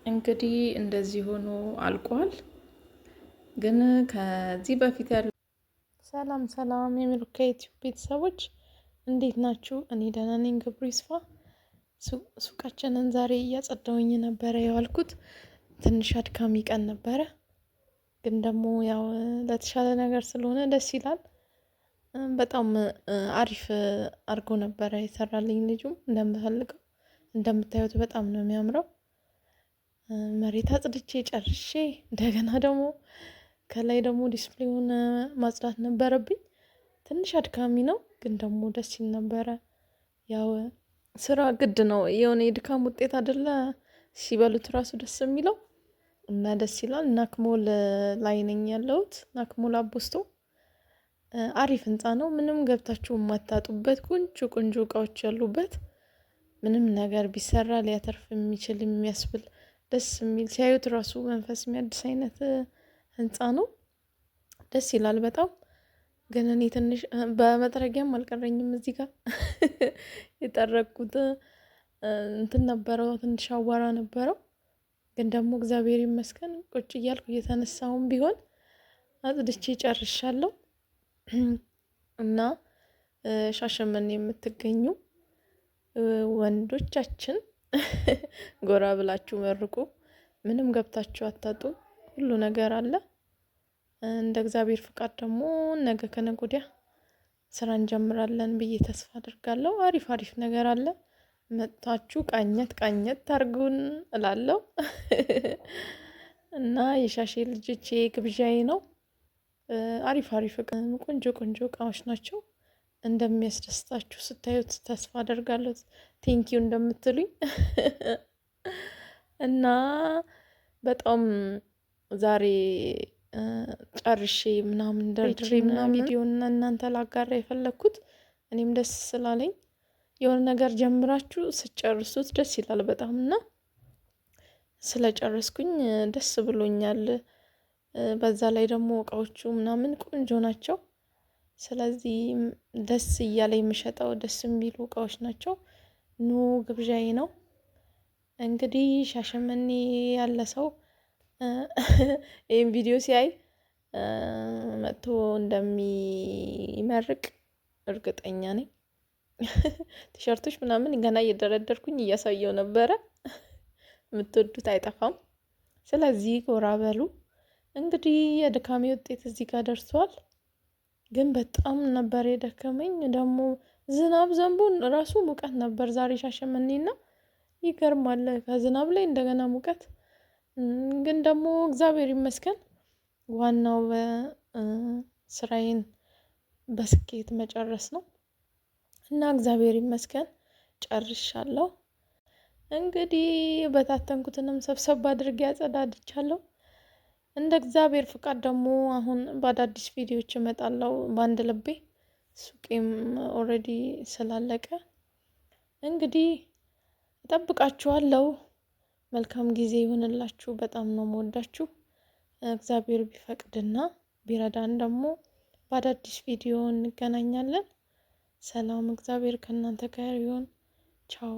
እንግዲህ እንደዚህ ሆኖ አልቋል። ግን ከዚህ በፊት ያለ ሰላም ሰላም የሚሉካ ዩቲዩብ ቤተሰቦች እንዴት ናችሁ? እኔ ደህና ነኝ። ክብሩ ይስፋ። ሱቃችንን ዛሬ እያጸዳሁኝ ነበረ የዋልኩት። ትንሽ አድካሚ ቀን ነበረ፣ ግን ደግሞ ያው ለተሻለ ነገር ስለሆነ ደስ ይላል። በጣም አሪፍ አድርጎ ነበረ የሰራልኝ ልጁም እንደምፈልገው። እንደምታዩት በጣም ነው የሚያምረው። መሬት አጽድቼ ጨርሼ እንደገና ደግሞ ከላይ ደግሞ ዲስፕሌውን ማጽዳት ነበረብኝ። ትንሽ አድካሚ ነው፣ ግን ደግሞ ደስ ይል ነበረ። ያው ስራ ግድ ነው፣ የሆነ የድካም ውጤት አይደለ ሲበሉት ራሱ ደስ የሚለው እና ደስ ይላል። ናክሞል ላይ ነኝ ያለሁት። ናክሞል አቦስቶ አሪፍ ህንፃ ነው። ምንም ገብታችሁ የማታጡበት ቆንጆ ቆንጆ እቃዎች ያሉበት፣ ምንም ነገር ቢሰራ ሊያተርፍ የሚችል የሚያስብል ደስ የሚል ሲያዩት ራሱ መንፈስ የሚያድስ አይነት ህንፃ ነው። ደስ ይላል በጣም። ግን እኔ ትንሽ በመጥረጊያም አልቀረኝም እዚህ ጋር የጠረኩት እንትን ነበረው፣ ትንሽ አዋራ ነበረው። ግን ደግሞ እግዚአብሔር ይመስገን ቁጭ እያልኩ እየተነሳሁም ቢሆን አጽድቼ ጨርሻለሁ። እና ሻሸመኔ የምትገኙ ወንዶቻችን ጎራ ብላችሁ መርቁ። ምንም ገብታችሁ አታጡ፣ ሁሉ ነገር አለ። እንደ እግዚአብሔር ፍቃድ ደግሞ ነገ ከነገ ወዲያ ስራ እንጀምራለን ብዬ ተስፋ አድርጋለሁ። አሪፍ አሪፍ ነገር አለ። መጥታችሁ ቃኘት ቃኘት ታርጉን እላለሁ። እና የሻሼ ልጆቼ ግብዣዬ ነው። አሪፍ አሪፍ ቆንጆ ቆንጆ እቃዎች ናቸው። እንደሚያስደስታችሁ ስታዩት ተስፋ አደርጋለሁ። ቴንኪው እንደምትሉኝ እና በጣም ዛሬ ጨርሼ ምናምን ደርድሬ ምናምን ቪዲዮን እናንተ ላጋራ የፈለኩት እኔም ደስ ስላለኝ፣ የሆነ ነገር ጀምራችሁ ስጨርሱት ደስ ይላል በጣም እና ስለጨረስኩኝ ደስ ብሎኛል። በዛ ላይ ደግሞ እቃዎቹ ምናምን ቆንጆ ናቸው። ስለዚህ ደስ እያለ የምሸጠው ደስ የሚሉ እቃዎች ናቸው። ኑ ግብዣዬ ነው። እንግዲህ ሻሸመኔ ያለ ሰው ይህን ቪዲዮ ሲያይ መጥቶ እንደሚመርቅ እርግጠኛ ነኝ። ቲሸርቶች ምናምን ገና እየደረደርኩኝ እያሳየው ነበረ። የምትወዱት አይጠፋም። ስለዚህ ጎራ በሉ። እንግዲህ የድካሜ ውጤት እዚህ ጋር ደርሷል። ግን በጣም ነበር የደከመኝ። ደግሞ ዝናብ ዘንቦን ራሱ ሙቀት ነበር ዛሬ ሻሸመኔና ይገርማል። ከዝናብ ላይ እንደገና ሙቀት። ግን ደግሞ እግዚአብሔር ይመስገን ዋናው ስራዬን በስኬት መጨረስ ነው እና እግዚአብሔር ይመስገን ጨርሻለሁ። እንግዲህ በታተንኩትንም ሰብሰብ አድርጌ ያጸዳድቻለሁ። እንደ እግዚአብሔር ፍቃድ ደግሞ አሁን በአዳዲስ ቪዲዮዎች እመጣለሁ በአንድ ልቤ። ሱቄም ኦልሬዲ ስላለቀ እንግዲህ እጠብቃችኋለሁ። መልካም ጊዜ ይሆንላችሁ። በጣም ነው የምወዳችሁ። እግዚአብሔር ቢፈቅድና ቢረዳን ደግሞ በአዳዲስ ቪዲዮ እንገናኛለን። ሰላም፣ እግዚአብሔር ከእናንተ ጋር ይሁን። ቻው።